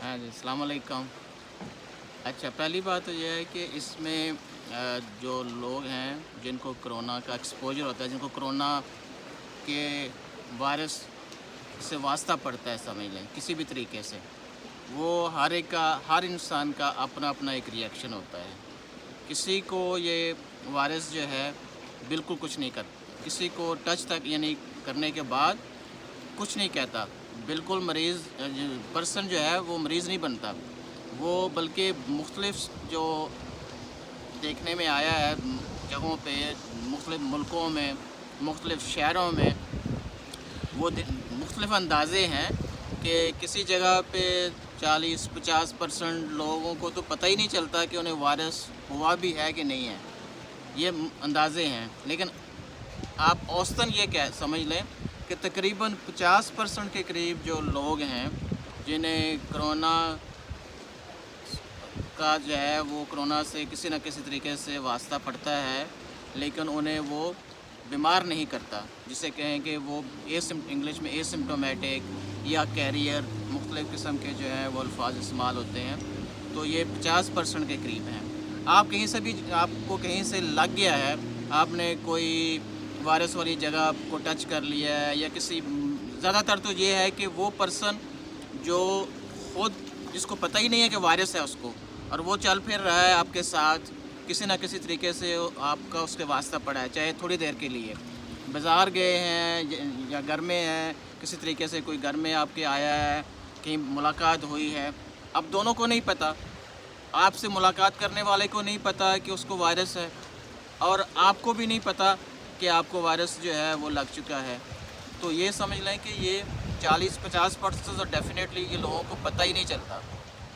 ہاں جی، السلام علیکم۔ اچھا، پہلی بات تو یہ ہے کہ اس میں جو لوگ ہیں جن کو کرونا کا ایکسپوجر ہوتا ہے، جن کو کرونا کے وائرس سے واسطہ پڑتا ہے، سمجھ لیں کسی بھی طریقے سے، وہ ہر انسان کا اپنا اپنا ایک ری ایکشن ہوتا ہے۔ کسی کو یہ وائرس جو ہے بالکل کچھ نہیں کرتا، کسی کو ٹچ تک یعنی کرنے کے بعد کچھ نہیں کہتا، بالکل مریض پرسن جو ہے وہ مریض نہیں بنتا، وہ بلکہ مختلف جو دیکھنے میں آیا ہے جگہوں پہ، مختلف ملکوں میں، مختلف شہروں میں، وہ مختلف اندازے ہیں کہ کسی جگہ پہ 40-50% لوگوں کو تو پتہ ہی نہیں چلتا کہ انہیں وائرس ہوا بھی ہے کہ نہیں ہے، یہ اندازے ہیں۔ لیکن آپ اوسطاً یہ سمجھ لیں کہ تقریباً 50% کے قریب جو لوگ ہیں جنہیں کرونا کا جو ہے وہ کرونا سے کسی نہ کسی طریقے سے واسطہ پڑتا ہے، لیکن انہیں وہ بیمار نہیں کرتا، جسے کہیں کہ وہ انگلش میں اے سمپٹومیٹک یا کیریئر، مختلف قسم کے جو ہیں وہ الفاظ استعمال ہوتے ہیں، تو یہ 50% کے قریب ہیں۔ آپ کو کہیں سے لگ گیا ہے، آپ نے کوئی وائرس والی جگہ کو ٹچ کر لیا ہے، یا زیادہ تر تو یہ ہے کہ وہ پرسن جو خود جس کو پتہ ہی نہیں ہے کہ وائرس ہے اس کو، اور وہ چل پھر رہا ہے آپ کے ساتھ، کسی نہ کسی طریقے سے آپ کا اس کے واسطہ پڑا ہے، چاہے تھوڑی دیر کے لیے بازار گئے ہیں یا گھر میں ہیں، کسی طریقے سے کوئی گھر میں آپ کے آیا ہے، کہیں ملاقات ہوئی ہے، اب دونوں کو نہیں پتہ، آپ سے ملاقات کرنے والے کو نہیں پتہ کہ اس کو وائرس ہے، اور آپ کو بھی نہیں پتہ کہ آپ کو وائرس جو ہے وہ لگ چکا ہے، تو یہ سمجھ لیں کہ یہ 40-50% اور ڈیفینیٹلی یہ لوگوں کو پتہ ہی نہیں چلتا۔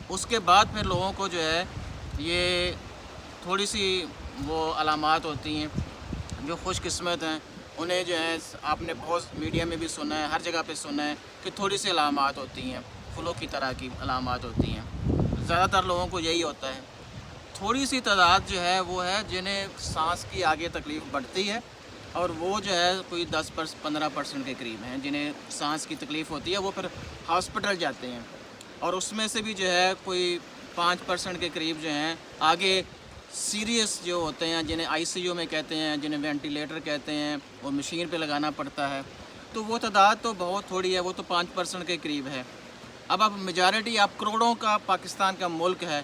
اس کے بعد پھر لوگوں کو جو ہے یہ تھوڑی سی وہ علامات ہوتی ہیں، جو خوش قسمت ہیں انہیں جو ہے آپ نے بہت میڈیا میں بھی سنا ہے، ہر جگہ پہ سنا ہے کہ تھوڑی سی علامات ہوتی ہیں، فلو کی طرح کی علامات ہوتی ہیں، زیادہ تر لوگوں کو یہی ہوتا ہے۔ تھوڑی سی تعداد جو ہے وہ ہے جنہیں سانس کی آگے تکلیف بڑھتی ہے، اور وہ جو ہے کوئی 10-15% کے قریب ہیں جنہیں سانس کی تکلیف ہوتی ہے، وہ پھر ہاسپٹل جاتے ہیں، اور اس میں سے بھی جو ہے کوئی 5% کے قریب جو ہیں آگے سیریس جو ہوتے ہیں، جنہیں آئی سی یو میں کہتے ہیں، جنہیں وینٹیلیٹر کہتے ہیں، وہ مشین پہ لگانا پڑتا ہے، تو وہ تعداد تو بہت تھوڑی ہے، وہ تو 5% کے قریب ہے۔ اب میجارٹی، آپ کروڑوں کا پاکستان کا ملک ہے،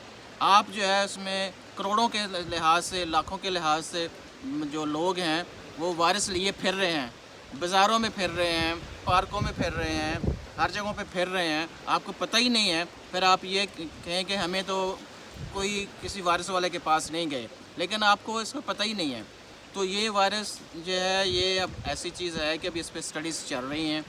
آپ جو ہے اس میں کروڑوں کے لحاظ سے، لاکھوں کے لحاظ سے جو لوگ ہیں وہ وائرس لیے پھر رہے ہیں، بازاروں میں پھر رہے ہیں، پارکوں میں پھر رہے ہیں، ہر جگہوں پہ پھر رہے ہیں، آپ کو پتہ ہی نہیں ہے، پھر آپ یہ کہیں کہ ہمیں تو کوئی کسی وائرس والے کے پاس نہیں گئے، لیکن آپ کو اس کا پتہ ہی نہیں ہے۔ تو یہ وائرس جو ہے یہ اب ایسی چیز ہے کہ ابھی اس پہ اسٹڈیز چل رہی ہیں،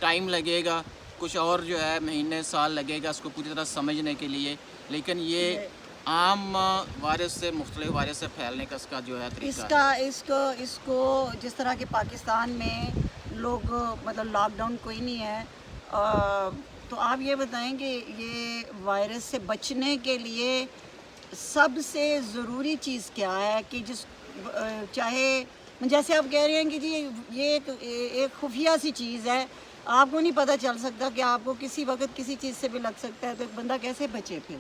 ٹائم لگے گا، کچھ اور جو ہے مہینے سال لگے گا اس کو پوری طرح سمجھنے کے لیے، لیکن یہ عام وائرس سے مختلف وائرس سے پھیلنے کا اس کا جو ہے طریقہ ہے۔ اس کو جس طرح کہ پاکستان میں لوگ مطلب لاک ڈاؤن کوئی نہیں ہے، تو آپ یہ بتائیں کہ یہ وائرس سے بچنے کے لیے سب سے ضروری چیز کیا ہے کہ چاہے جیسے آپ کہہ رہے ہیں کہ جی یہ ایک خفیہ سی چیز ہے، آپ کو نہیں پتہ چل سکتا کہ آپ کو کسی وقت کسی چیز سے بھی لگ سکتا ہے، تو ایک بندہ کیسے بچے پھر؟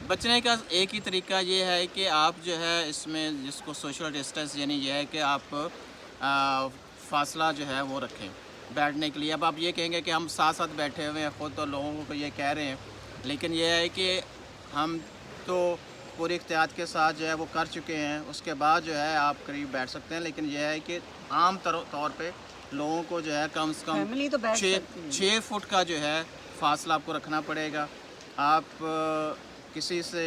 بچنے کا ایک ہی طریقہ یہ ہے کہ آپ جو ہے اس میں جس کو سوشل ڈسٹینس، یعنی یہ ہے کہ آپ فاصلہ جو ہے وہ رکھیں بیٹھنے کے لیے۔ اب آپ یہ کہیں گے کہ ہم ساتھ ساتھ بیٹھے ہوئے ہیں، خود تو لوگوں کو یہ کہہ رہے ہیں، لیکن یہ ہے کہ ہم تو پوری احتیاط کے ساتھ جو ہے وہ کر چکے ہیں، اس کے بعد جو ہے آپ قریب بیٹھ سکتے ہیں، لیکن یہ ہے کہ عام طور پہ لوگوں کو جو ہے کم سے کم فیملی تو بیٹھ سکتی ہے۔ 6 فٹ کا جو ہے فاصلہ آپ کو رکھنا پڑے گا۔ آپ کسی سے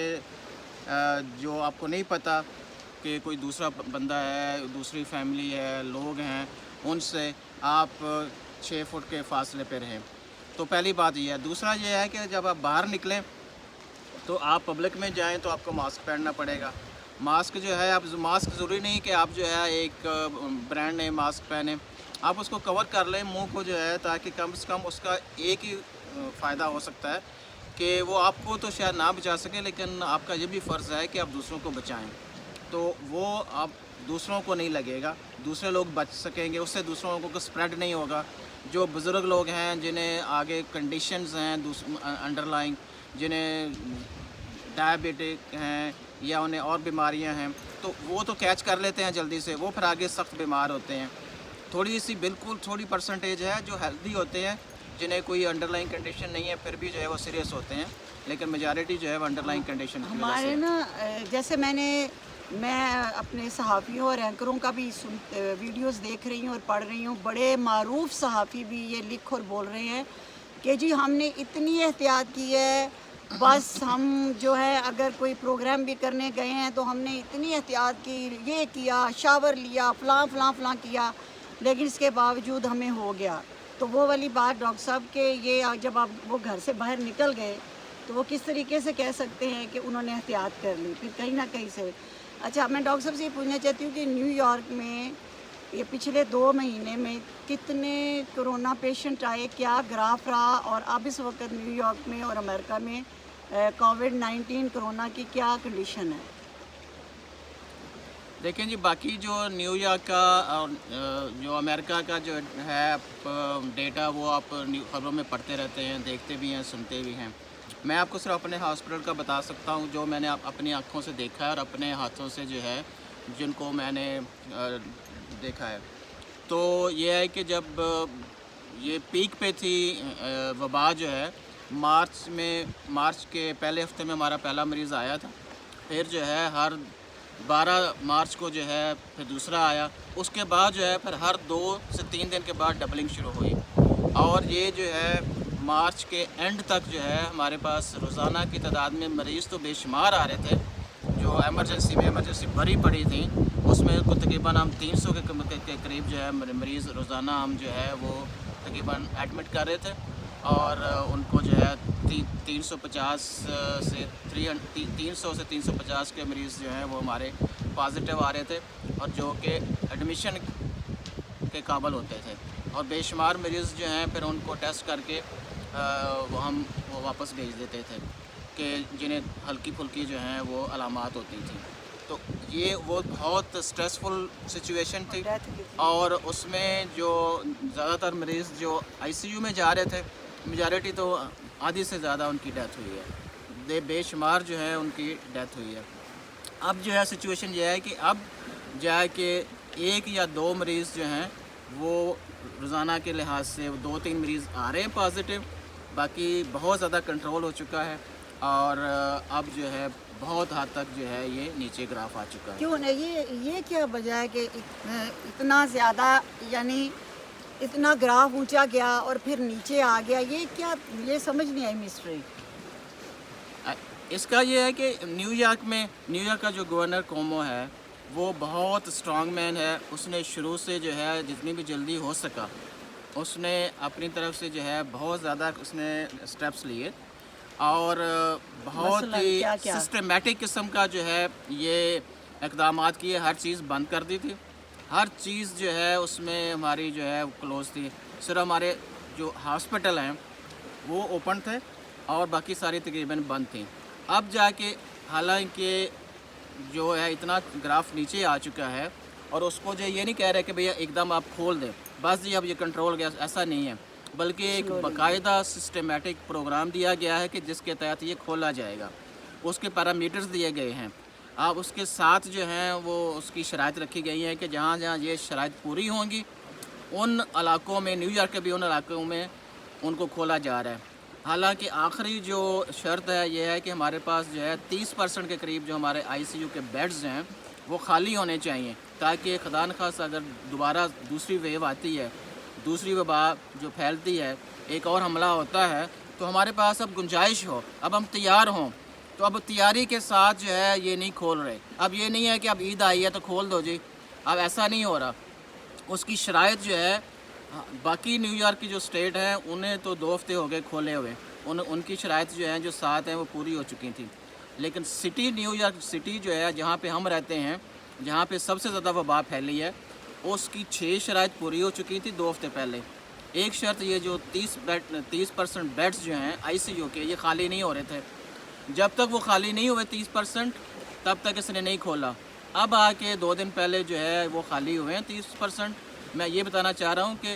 جو آپ کو نہیں پتہ کہ کوئی دوسرا بندہ ہے، دوسری فیملی ہے، لوگ ہیں، ان سے آپ 6 فٹ کے فاصلے پہ رہیں، تو پہلی بات یہ ہے۔ دوسرا یہ ہے کہ جب آپ باہر نکلیں تو آپ پبلک میں جائیں تو آپ کو ماسک پہننا پڑے گا۔ ماسک جو ہے، ماسک ضروری نہیں کہ آپ جو ہے ایک برانڈ نیم ماسک پہنیں، آپ اس کو کور کر لیں منہ کو جو ہے، تاکہ کم سے کم اس کا ایک ہی فائدہ ہو سکتا ہے کہ وہ آپ کو تو شاید نہ بچا سکے، لیکن آپ کا یہ بھی فرض ہے کہ آپ دوسروں کو بچائیں، تو وہ آپ دوسروں کو نہیں لگے گا، دوسرے لوگ بچ سکیں گے، اس سے دوسروں کو سپریڈ نہیں ہوگا۔ جو بزرگ لوگ ہیں جنہیں آگے کنڈیشنز ہیں انڈر لائنگ، جنہیں ڈائبٹک ہیں یا انہیں اور بیماریاں ہیں، تو وہ تو کیچ کر لیتے ہیں جلدی سے، وہ پھر آگے سخت بیمار ہوتے ہیں۔ تھوڑی سی بالکل تھوڑی پرسنٹیج ہے جو ہیلدی ہوتے ہیں، جنہیں کوئی انڈر لائن کنڈیشن نہیں ہے، پھر بھی جو ہے وہ سیریس ہوتے ہیں، لیکن میجارٹی جو ہے وہ انڈر لائن کنڈیشن کی وجہ ہمارے سے۔ نا جیسے میں اپنے صحافیوں اور اینکروں کا بھی ویڈیوز دیکھ رہی ہوں اور پڑھ رہی ہوں، بڑے معروف صحافی بھی یہ لکھ اور بول رہے ہیں کہ جی ہم نے اتنی احتیاط کی ہے، بس ہم جو ہے اگر کوئی پروگرام بھی کرنے گئے ہیں تو ہم نے اتنی احتیاط کی، یہ کیا، شاور لیا، فلاں فلاں فلاں کیا، لیکن اس کے باوجود ہمیں ہو گیا۔ تو وہ والی بات ڈاکٹر صاحب کہ یہ جب آپ وہ گھر سے باہر نکل گئے تو وہ کس طریقے سے کہہ سکتے ہیں کہ انہوں نے احتیاط کر لی پھر کہیں نہ کہیں سے۔ اچھا، میں ڈاکٹر صاحب سے یہ پوچھنا چاہتی ہوں کہ نیو یارک میں یہ پچھلے 2 مہینے میں کتنے کرونا پیشنٹ آئے، کیا گراف رہا، اور اب اس وقت نیو یارک میں اور امریکہ میں کووڈ-19 کرونا کی کیا کنڈیشن ہے؟ دیکھیں جی، باقی جو نیو یارک کا اور جو امریکہ کا جو ہے ڈیٹا، وہ آپ خبروں میں پڑھتے رہتے ہیں، دیکھتے بھی ہیں، سنتے بھی ہیں۔ میں آپ کو صرف اپنے ہاسپٹل کا بتا سکتا ہوں جو میں نے اپنی آنکھوں سے دیکھا ہے اور اپنے ہاتھوں سے جو ہے جن کو میں نے دیکھا ہے۔ تو یہ ہے کہ جب یہ پیک پہ تھی وبا جو ہے، مارچ کے پہلے ہفتے میں ہمارا پہلا مریض آیا تھا، پھر جو ہے ہر 12 مارچ کو جو ہے پھر دوسرا آیا، اس کے بعد جو ہے پھر ہر 2 سے 3 دن کے بعد ڈبلنگ شروع ہوئی، اور یہ جو ہے مارچ کے اینڈ تک جو ہے ہمارے پاس روزانہ کی تعداد میں مریض تو بے شمار آ رہے تھے، جو ایمرجنسی بھری پڑی تھیں، اس میں تقریباً ہم 300 کے قریب جو ہے مریض روزانہ ہم جو ہے وہ تقریباً ایڈمٹ کر رہے تھے، اور ان کو جو ہے 350 سے 350 کے مریض جو ہیں وہ ہمارے پازیٹیو آ رہے تھے، اور جو کہ ایڈمیشن کے قابل ہوتے تھے، اور بے شمار مریض جو ہیں پھر ان کو ٹیسٹ کر کے ہم وہ واپس بھیج دیتے تھے کہ جنہیں ہلکی پھلکی جو ہیں وہ علامات ہوتی تھیں۔ تو یہ وہ بہت اسٹریسفل سچویشن تھی، اور اس میں جو زیادہ تر مریض جو آئی سی یو میں جا رہے تھے، میجارٹی تو آدھی سے زیادہ ان کی ڈیتھ ہوئی ہے، بے شمار جو ہے ان کی ڈیتھ ہوئی ہے۔ اب جو ہے سچویشن یہ ہے کہ اب جا کے 1 یا 2 مریض جو ہیں وہ روزانہ کے لحاظ سے 2-3 مریض آ رہے ہیں پازیٹیو، باقی بہت زیادہ کنٹرول ہو چکا ہے، اور اب جو ہے بہت حد تک جو ہے یہ نیچے گراف آ چکا ہے۔ کیوں نہیں یہ کیا وجہ ہے کہ اتنا زیادہ، یعنی اتنا گراف اونچا گیا اور پھر نیچے آ گیا، یہ کیا، یہ سمجھ نہیں آئی مسٹری؟ اس کا یہ ہے کہ نیو یارک کا جو گورنر کومو ہے وہ بہت اسٹرانگ مین ہے، اس نے شروع سے جو ہے جتنی بھی جلدی ہو سکا اس نے اپنی طرف سے جو ہے بہت زیادہ اس نے اسٹیپس لیے، اور بہت مثلاً ہی کیا؟ سسٹمیٹک قسم کا جو ہے یہ اقدامات کیے، ہر چیز بند کر دی تھی، ہر چیز جو ہے اس میں ہماری جو ہے کلوز تھی، صرف ہمارے جو ہاسپٹل ہیں وہ اوپن تھے اور باقی ساری تقریباً بند تھیں۔ اب جا کے حالانکہ جو ہے اتنا گراف نیچے آ چکا ہے، اور اس کو جو یہ نہیں کہہ رہے کہ بھیا ایک دم آپ کھول دیں بس جی اب یہ کنٹرول گیا، ایسا نہیں ہے، بلکہ ایک باقاعدہ سسٹمیٹک پروگرام دیا گیا ہے کہ جس کے تحت یہ کھولا جائے گا، اس کے پیرامیٹرز دیے گئے ہیں، اب اس کے ساتھ جو ہیں وہ اس کی شرائط رکھی گئی ہیں کہ جہاں جہاں یہ شرائط پوری ہوں گی ان علاقوں میں، نیو یارک کے بھی ان علاقوں میں ان کو کھولا جا رہا ہے۔ حالانکہ آخری جو شرط ہے یہ ہے کہ ہمارے پاس جو ہے 30% کے قریب جو ہمارے آئی سی یو کے بیڈز ہیں وہ خالی ہونے چاہیے، تاکہ خدا نخواستہ اگر دوبارہ دوسری ویو آتی ہے، دوسری وبا جو پھیلتی ہے، ایک اور حملہ ہوتا ہے، تو ہمارے پاس اب گنجائش ہو، اب ہم تیار ہوں۔ تو اب تیاری کے ساتھ جو ہے یہ نہیں کھول رہے، اب یہ نہیں ہے کہ اب عید آئی ہے تو کھول دو جی، اب ایسا نہیں ہو رہا۔ اس کی شرائط جو ہے باقی نیو یارک کی جو اسٹیٹ ہیں انہیں تو 2 ہفتے ہو گئے کھولے ہوئے، ان کی شرائط جو ہیں جو 7 ہیں وہ پوری ہو چکی تھیں، لیکن سٹی نیو یارک سٹی جو ہے جہاں پہ ہم رہتے ہیں، جہاں پہ سب سے زیادہ وبا پھیلی ہے، اس کی 6 شرائط پوری ہو چکی تھی 2 ہفتے پہلے۔ ایک شرط یہ جو 30% بیڈز جو ہیں آئی سی یو کے یہ خالی نہیں ہو رہے تھے، جب تک وہ خالی نہیں ہوئے 30% تب تک اس نے نہیں کھولا۔ اب آ کے 2 دن پہلے جو ہے وہ خالی ہوئے ہیں 30%۔ میں یہ بتانا چاہ رہا ہوں کہ